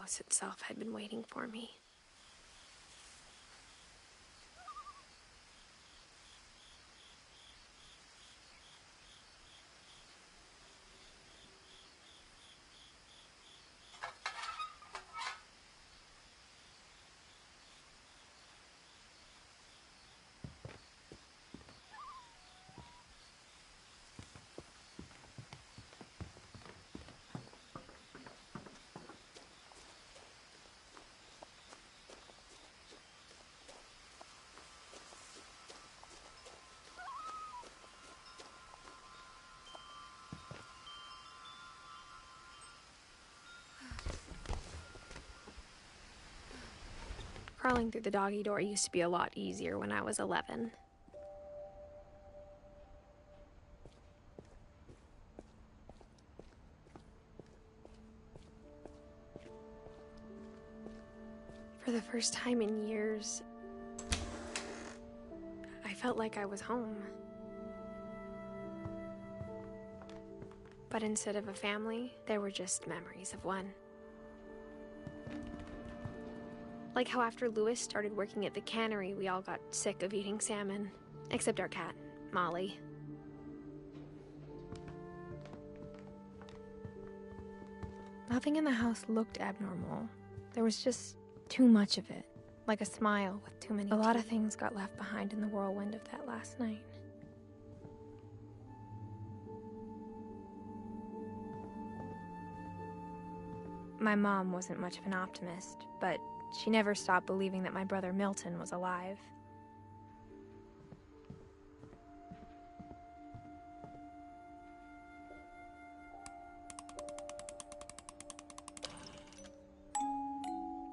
house itself had been waiting for me. Crawling through the doggy door used to be a lot easier when I was 11. For the first time in years, I felt like I was home. But instead of a family, there were just memories of one. Like how after Louis started working at the cannery, we all got sick of eating salmon. Except our cat, Molly. Nothing in the house looked abnormal. There was just too much of it. Like a smile with too many teeth. A lot of things got left behind in the whirlwind of that last night. My mom wasn't much of an optimist, but she never stopped believing that my brother Milton was alive.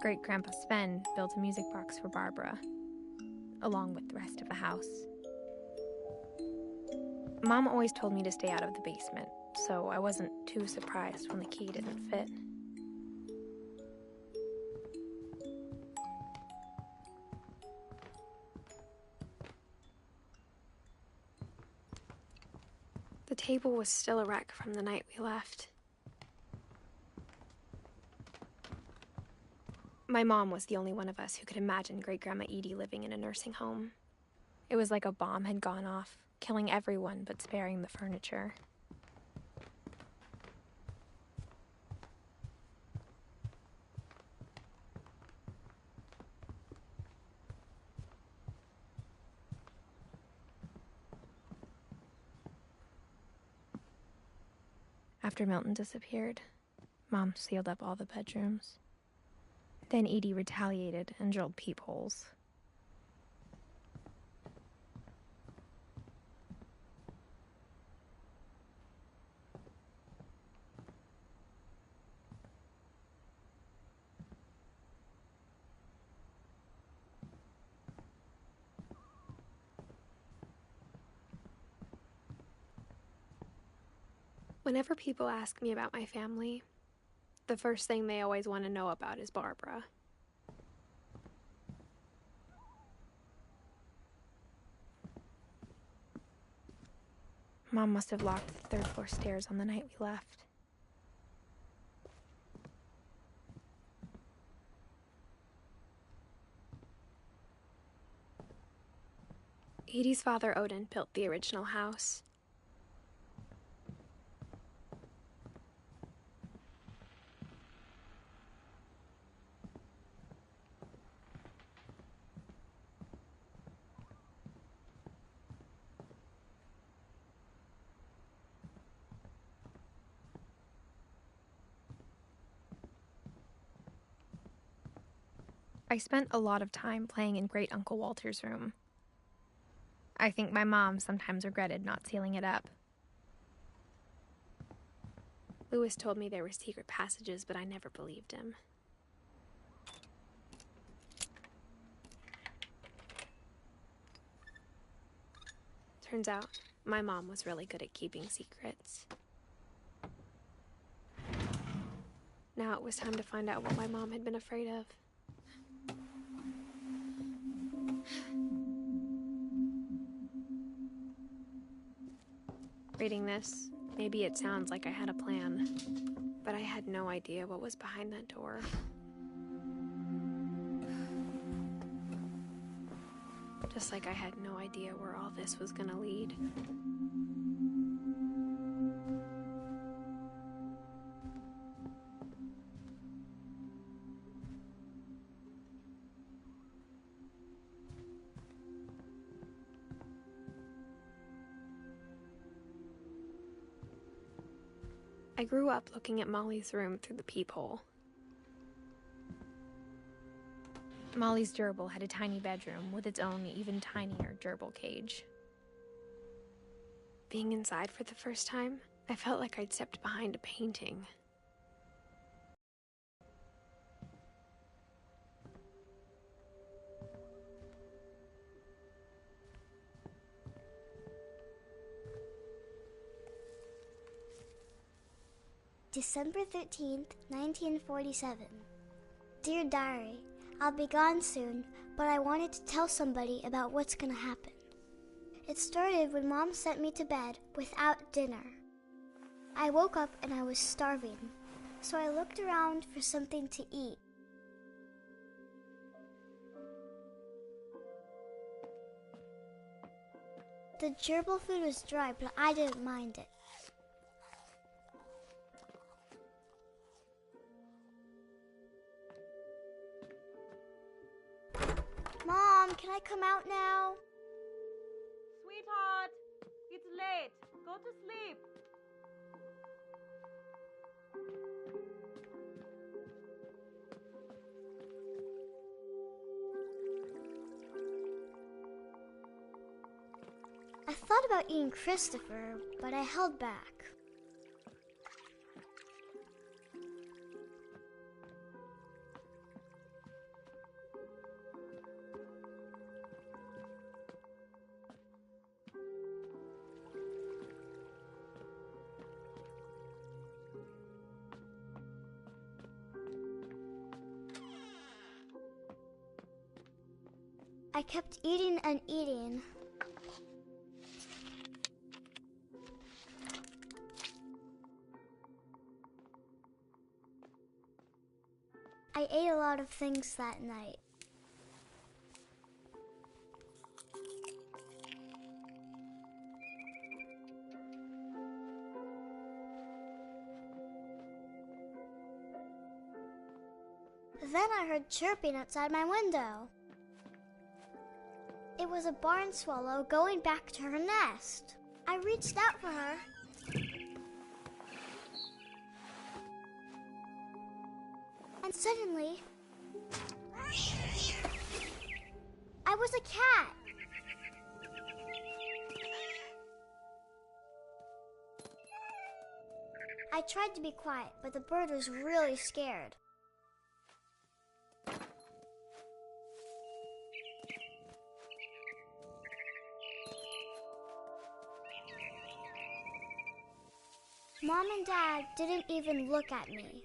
Great-Grandpa Sven built a music box for Barbara, along with the rest of the house. Mom always told me to stay out of the basement, so I wasn't too surprised when the key didn't fit. The table was still a wreck from the night we left. My mom was the only one of us who could imagine Great-Grandma Edie living in a nursing home. It was like a bomb had gone off, killing everyone but sparing the furniture. After Milton disappeared, Mom sealed up all the bedrooms. Then Edie retaliated and drilled peepholes. Whenever people ask me about my family, the first thing they always want to know about is Barbara. Mom must have locked the third-floor stairs on the night we left. Edie's father, Odin, built the original house. I spent a lot of time playing in Great Uncle Walter's room. I think my mom sometimes regretted not sealing it up. Louis told me there were secret passages, but I never believed him. Turns out, my mom was really good at keeping secrets. Now it was time to find out what my mom had been afraid of. Reading this, maybe it sounds like I had a plan, but I had no idea what was behind that door Just like I had no idea where all this was gonna lead. I grew up looking at Molly's room through the peephole. Molly's gerbil had a tiny bedroom with its own even tinier gerbil cage. Being inside for the first time, I felt like I'd stepped behind a painting. December 13th, 1947. Dear Diary, I'll be gone soon, but I wanted to tell somebody about what's gonna happen. It started when Mom sent me to bed without dinner. I woke up and I was starving, so I looked around for something to eat. The gerbil food was dry, but I didn't mind it. Mom, can I come out now? Sweetheart, it's late. Go to sleep. I thought about eating Christopher, but I held back. I kept eating and eating. I ate a lot of things that night. Then I heard chirping outside my window. It was a barn swallow going back to her nest. I reached out for her. And suddenly, I was a cat. I tried to be quiet, but the bird was really scared. Mom and Dad didn't even look at me.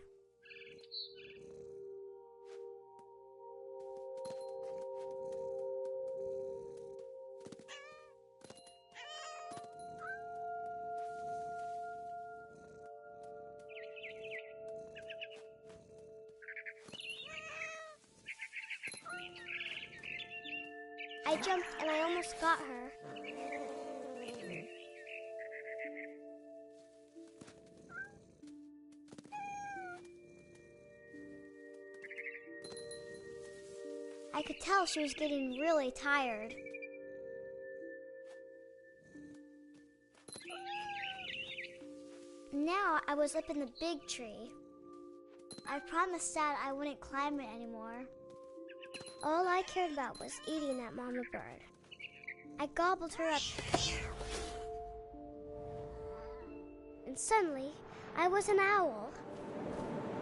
I jumped and I almost got her. I could tell she was getting really tired. Now I was up in the big tree. I promised Dad I wouldn't climb it anymore. All I cared about was eating that mama bird. I gobbled her up. And suddenly, I was an owl.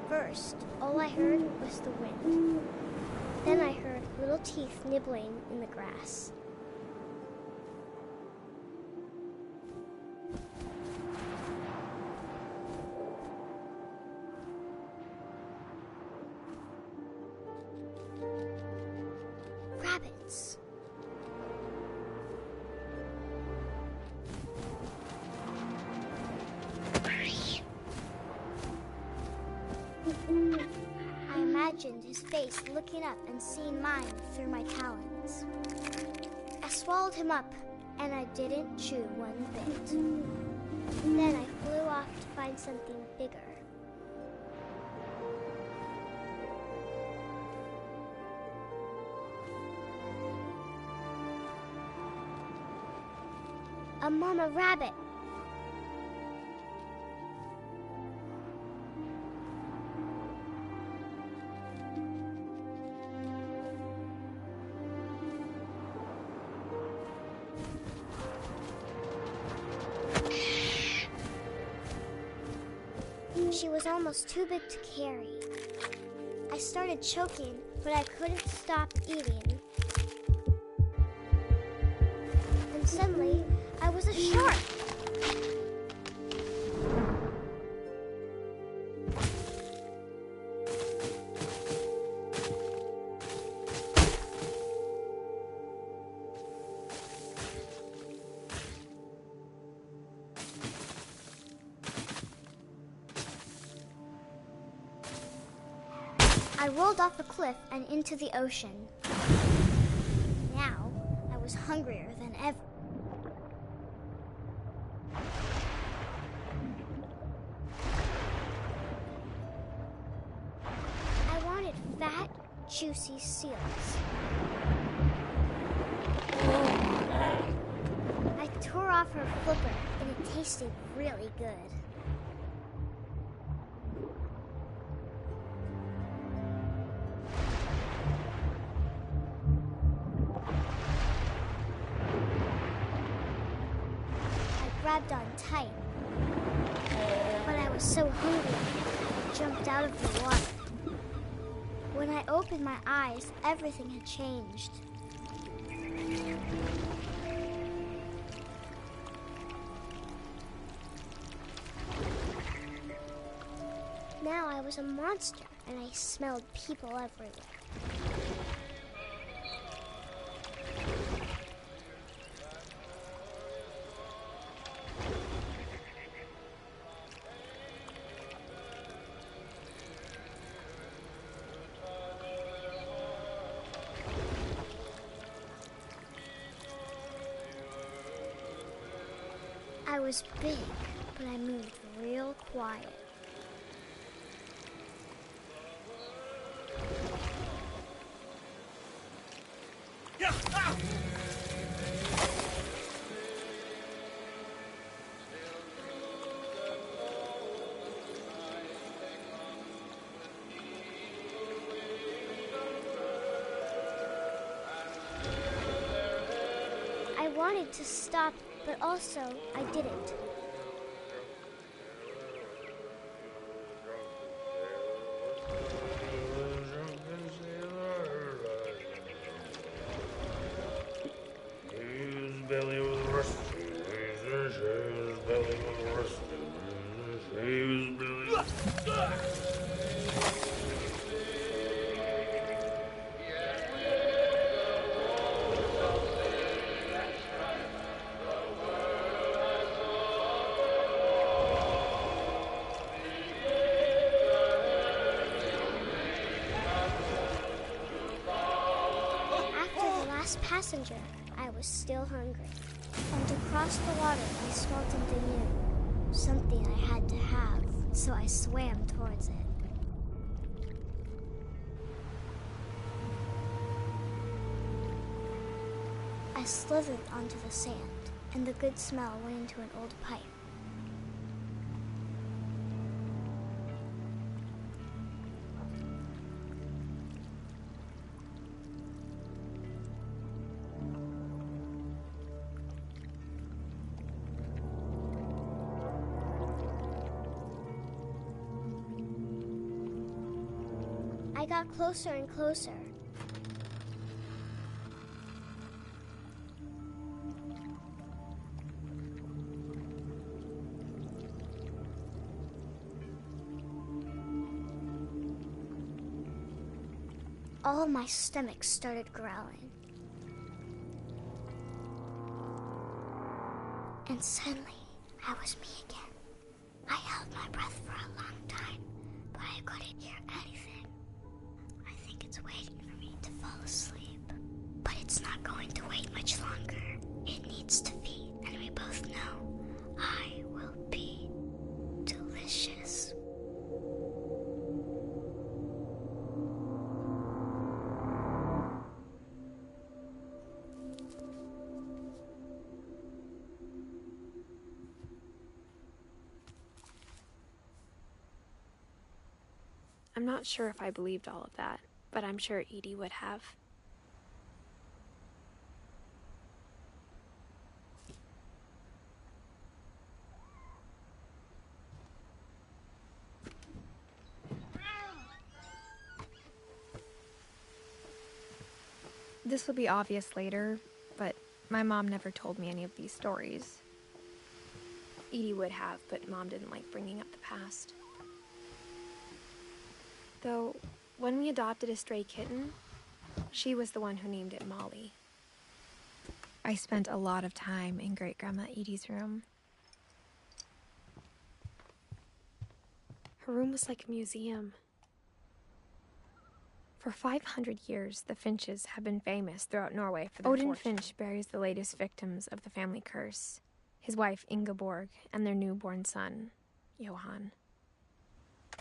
First, all I heard was the wind. Then I heard little teeth nibbling in the grass. Rabbits. I imagined his face looking up and seeing mine through my talons. As swallowed him up, and I didn't chew one bit. Then I flew off to find something bigger. A mama rabbit. She was almost too big to carry. I started choking, but I couldn't stop eating. And suddenly, I was a shark. I rolled off a cliff and into the ocean. Now, I was hungrier than ever. I wanted fat, juicy seals. I tore off her flipper, and it tasted really good. Grabbed on tight, but I was so hungry, I jumped out of the water. When I opened my eyes, everything had changed. Now I was a monster, and I smelled people everywhere. I was big, but I moved real quiet. I wanted to stop, but also I didn't. His belly was rusty, his belly was rusty, his belly was passenger, I was still hungry. And to cross the water, I smelled something new. Something I had to have, so I swam towards it. I slithered onto the sand, and the good smell went into an old pipe. I got closer and closer. All my stomach started growling. And suddenly, I was me again. I held my breath for a long time, but I couldn't hear anything. I think it's waiting for me to fall asleep. But it's not going to wait much longer. It needs to feed, and we both know I will be delicious. I'm not sure if I believed all of that, but I'm sure Edie would have. This will be obvious later, but my mom never told me any of these stories. Edie would have, but Mom didn't like bringing up the past. Though, when we adopted a stray kitten, she was the one who named it Molly. I spent a lot of time in Great-Grandma Edie's room. Her room was like a museum. For 500 years, the Finches have been famous throughout Norway for their Odin Finch buries the latest victims of the family curse, his wife Ingeborg and their newborn son, Johan.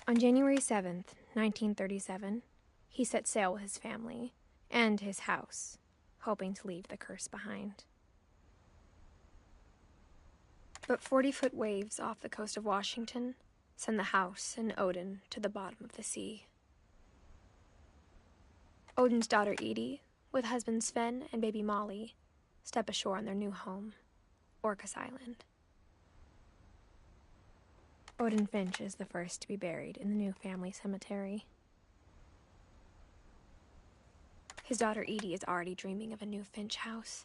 On January 7th, 1937, he set sail with his family and his house, hoping to leave the curse behind. But 40-foot waves off the coast of Washington send the house and Odin to the bottom of the sea. Odin's daughter Edie, with husband Sven and baby Molly, step ashore on their new home, Orcas Island. Odin Finch is the first to be buried in the new family cemetery. His daughter Edie is already dreaming of a new Finch house.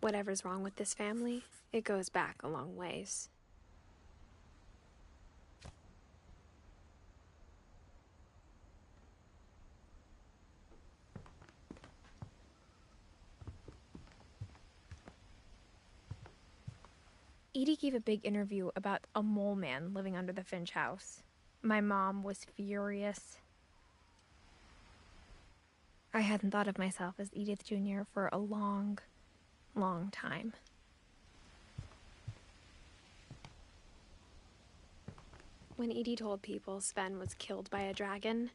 Whatever's wrong with this family, it goes back a long ways. Edie gave a big interview about a mole man living under the Finch house. My mom was furious. I hadn't thought of myself as Edith Jr. for a long time. When Edie told people Sven was killed by a dragon,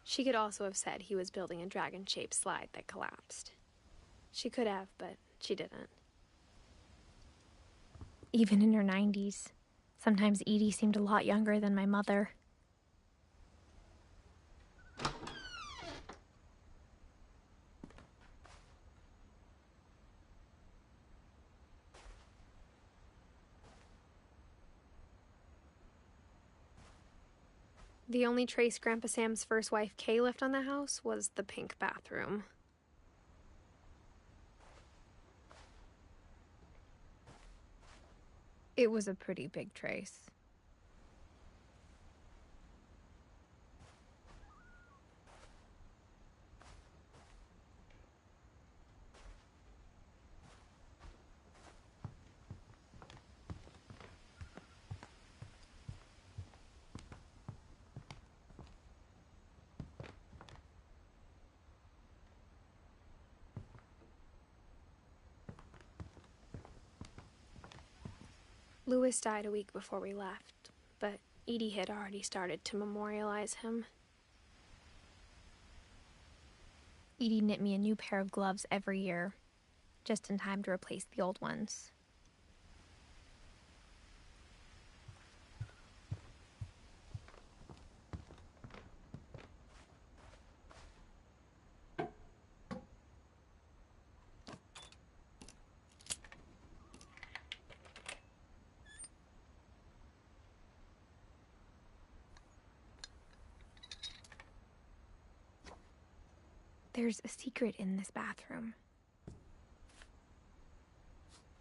she could also have said he was building a dragon-shaped slide that collapsed. She could have, but she didn't. Even in her 90s, sometimes Edie seemed a lot younger than my mother. The only trace Grandpa Sam's first wife, Kay, left on the house was the pink bathroom. It was a pretty big trace. Louis died a week before we left, but Edie had already started to memorialize him. Edie knit me a new pair of gloves every year, just in time to replace the old ones. There's a secret in this bathroom.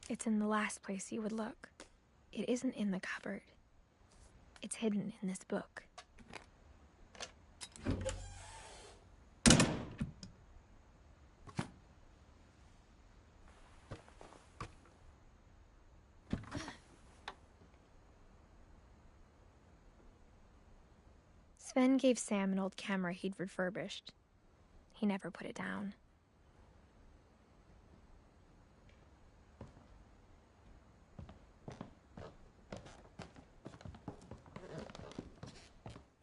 It's in the last place you would look. It isn't in the cupboard. It's hidden in this book. Sven gave Sam an old camera he'd refurbished. He never put it down.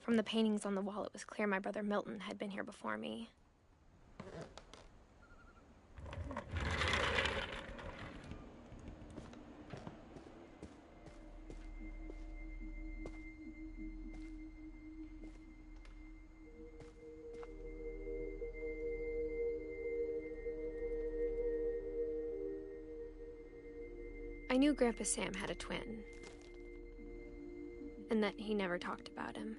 From the paintings on the wall, it was clear my brother Milton had been here before me. I knew Grandpa Sam had a twin, and that he never talked about him.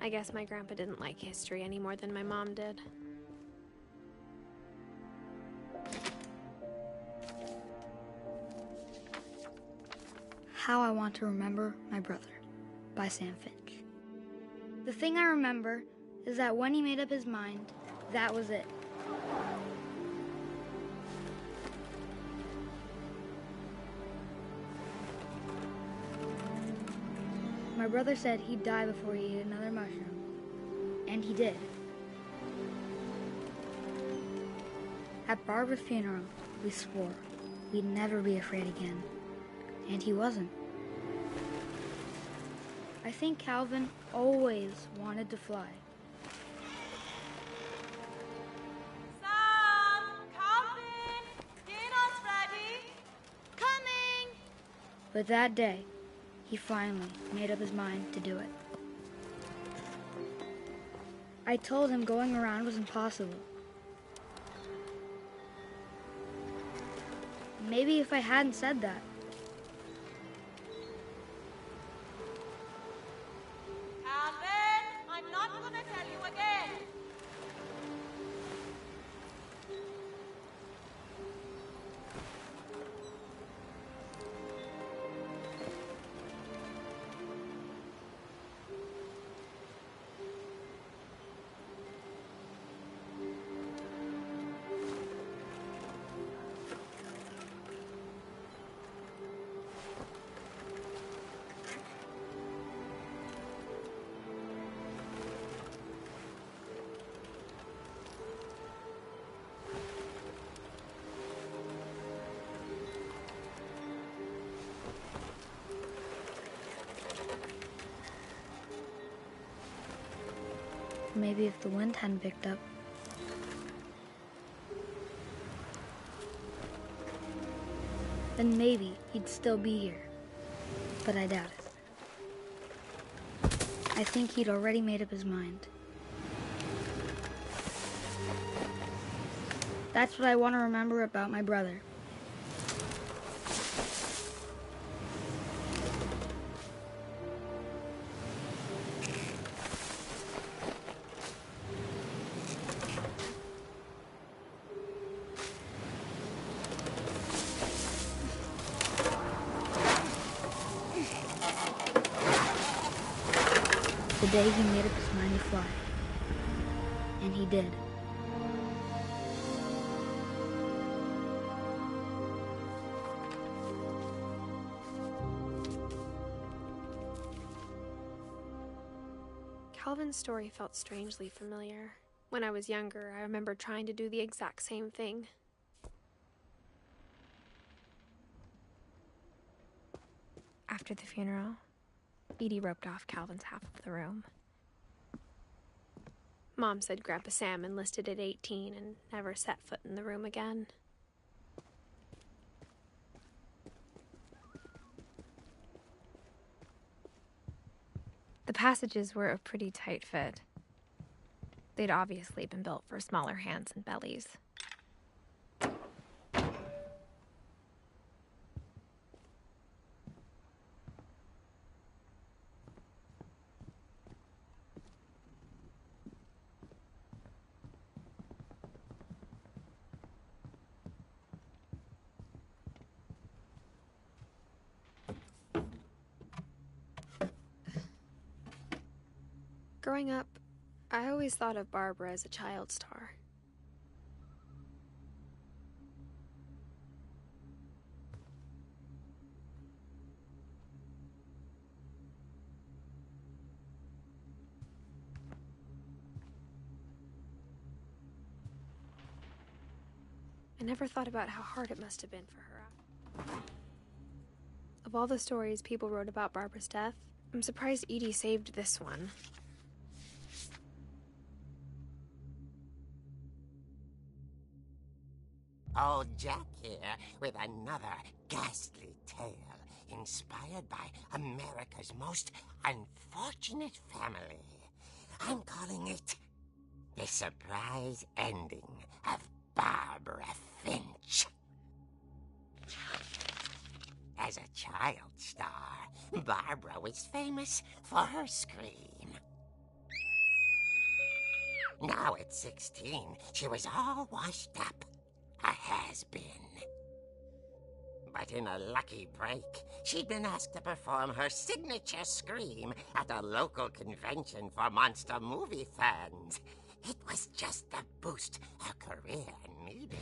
I guess my grandpa didn't like history any more than my mom did. How I Want to Remember My Brother by Sam Finch. The thing I remember is that when he made up his mind, that was it. My brother said he'd die before he ate another mushroom, and he did. At Barbara's funeral, we swore we'd never be afraid again, and he wasn't. I think Calvin always wanted to fly. Sam! Calvin! Dinner's ready! Coming! But that day, he finally made up his mind to do it. I told him going around was impossible. Maybe if I hadn't said that, Calvin! I'm not gonna tell you again! maybe if the wind hadn't picked up, then maybe he'd still be here. But I doubt it. I think he'd already made up his mind. That's what I want to remember about my brother. The day he made up his mind to fly. And he did. Calvin's story felt strangely familiar. When I was younger, I remember trying to do the exact same thing. After the funeral, Edie roped off Calvin's half of the room. Mom said Grandpa Sam enlisted at 18 and never set foot in the room again. The passages were a pretty tight fit. They'd obviously been built for smaller hands and bellies. Growing up, I always thought of Barbara as a child star. I never thought about how hard it must have been for her. Of all the stories people wrote about Barbara's death, I'm surprised Edie saved this one. Old Jack here with another ghastly tale inspired by America's most unfortunate family. I'm calling it The Surprise Ending of Barbara Finch. As a child star, Barbara was famous for her scream. Now at 16, she was all washed up. A has-been. But in a lucky break, she'd been asked to perform her signature scream at a local convention for monster movie fans. It was just the boost her career needed.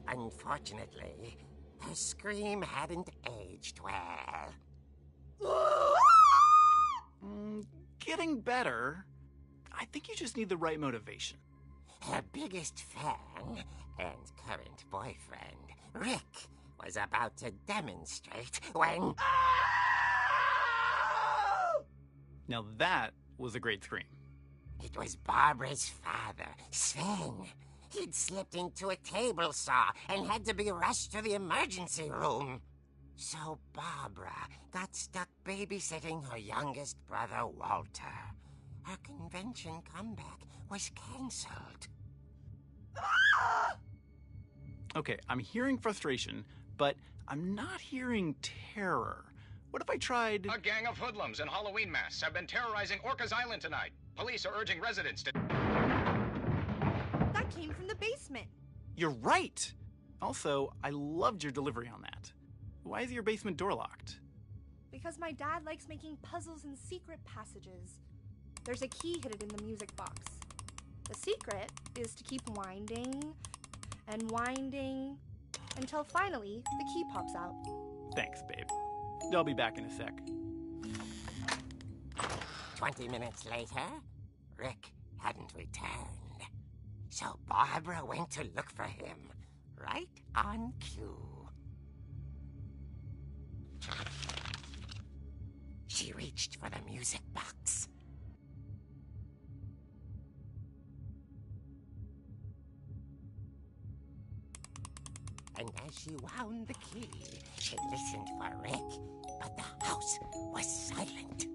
Unfortunately, her scream hadn't aged well. Getting better. I think you just need the right motivation. Her biggest fan and current boyfriend, Rick, was about to demonstrate when... Now that was a great scream. It was Barbara's father, Sven. He'd slipped into a table saw and had to be rushed to the emergency room. So Barbara got stuck babysitting her youngest brother, Walter. Her convention comeback was cancelled. Okay, I'm hearing frustration, but I'm not hearing terror. What if I tried... A gang of hoodlums in Halloween masks have been terrorizing Orcas Island tonight. Police are urging residents to... That came from the basement. You're right! Also, I loved your delivery on that. Why is your basement door locked? Because my dad likes making puzzles and secret passages. There's a key hidden in the music box. The secret is to keep winding and winding until finally the key pops out. Thanks, babe. I'll be back in a sec. 20 minutes later, Rick hadn't returned. So Barbara went to look for him, right on cue. She reached for the music box. And as she wound the key, she listened for Rick, but the house was silent.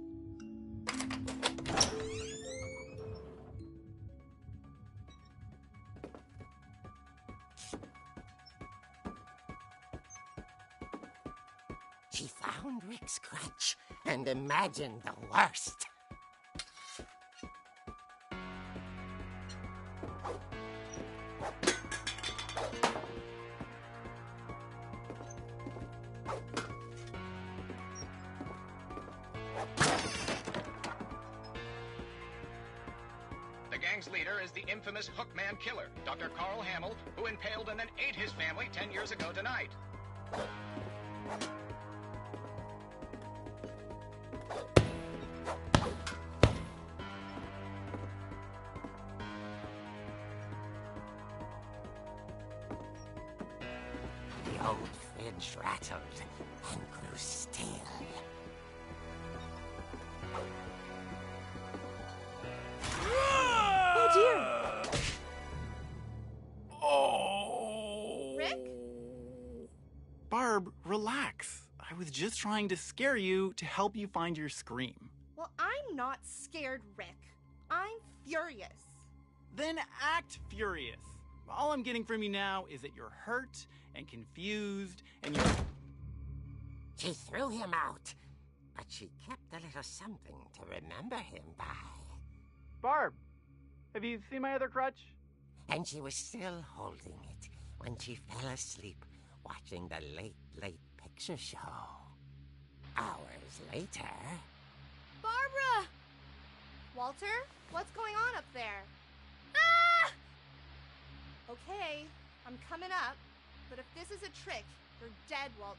She found Rick's crutch and imagined the worst. The gang's leader is the infamous Hookman killer, Dr. Carl Hamill, who impaled and then ate his family 10 years ago tonight. The old fridge rattled and grew still. Oh dear! Oh! Rick? Barb, relax. I was just trying to scare you to help you find your scream. Well, I'm not scared, Rick. I'm furious. Then act furious. All I'm getting from you now is that you're hurt and confused and you're... She threw him out, but she kept a little something to remember him by. Barb, have you seen my other crutch? And she was still holding it when she fell asleep watching the late picture show. Hours later... Barbara! Walter, what's going on up there? Ah! Okay, I'm coming up, but if this is a trick, you're dead, Walter.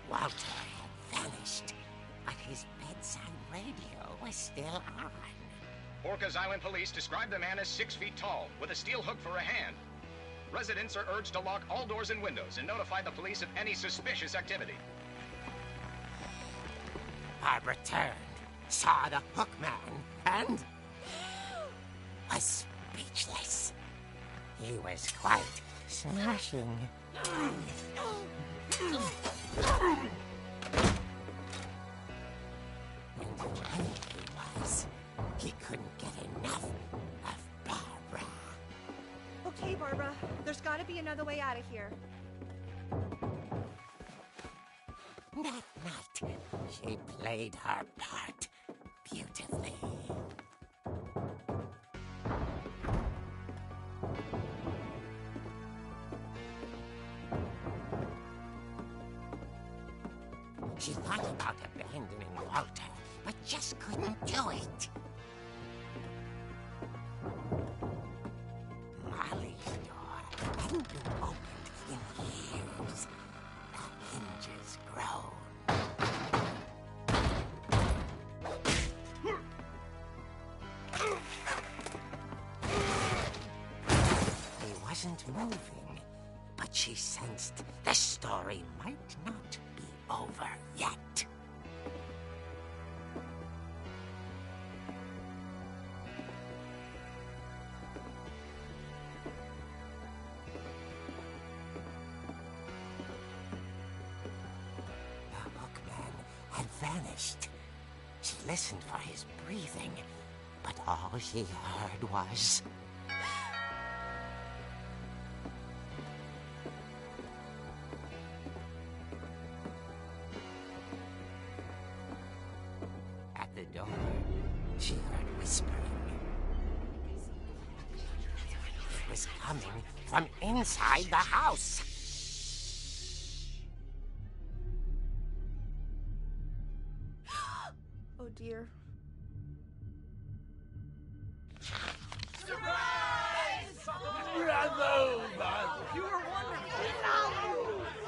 Walter had vanished, but his bedside radio was still on. Orcas Island police describe the man as 6 feet tall, with a steel hook for a hand. Residents are urged to lock all doors and windows and notify the police of any suspicious activity. Barbara turned, saw the hook man, and was speechless. He was quite smashing. And when he was, he couldn't get enough of Barbara. Okay, Barbara, there's gotta be another way out of here. That night, she played her part beautifully. She thought about abandoning Walter, but just couldn't do it. Molly's door hadn't been opened in years. The hinges groaned. He wasn't moving, but she sensed the story might not be over yet. The hookman had vanished. She listened for his breathing, but all she heard was... At the door, she heard whispering. It was coming from inside the house. Oh dear.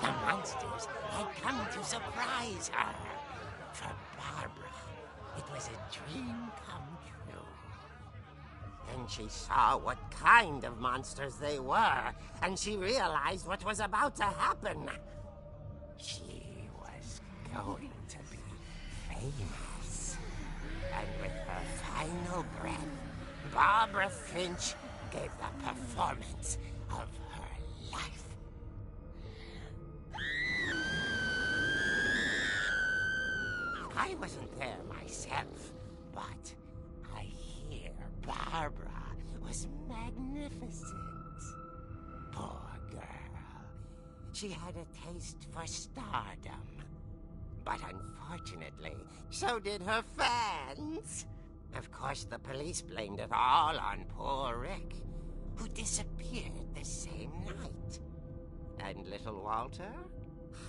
The monsters had come to surprise her. For Barbara, it was a dream come true. Then she saw what kind of monsters they were, and she realized what was about to happen. She was going to be famous. And with her final breath, Barbara Finch gave the performance of her life. I wasn't there myself, but I hear Barbara was magnificent. Poor girl. She had a taste for stardom. But unfortunately, so did her fans. Of course, the police blamed it all on poor Rick, who disappeared the same night. And little Walter?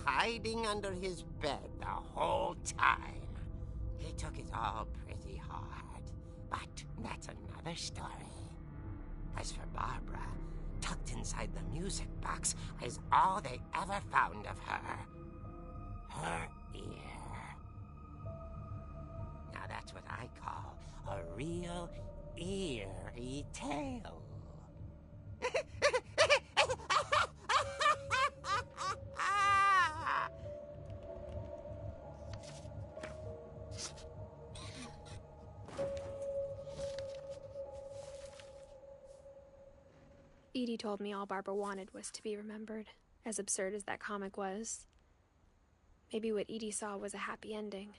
Hiding under his bed the whole time. He took it all pretty hard, but that's another story. As for Barbara, tucked inside the music box was all they ever found of her. Her ear. Now that's what I call a real eerie tale. Edie told me all Barbara wanted was to be remembered, as absurd as that comic was. Maybe what Edie saw was a happy ending.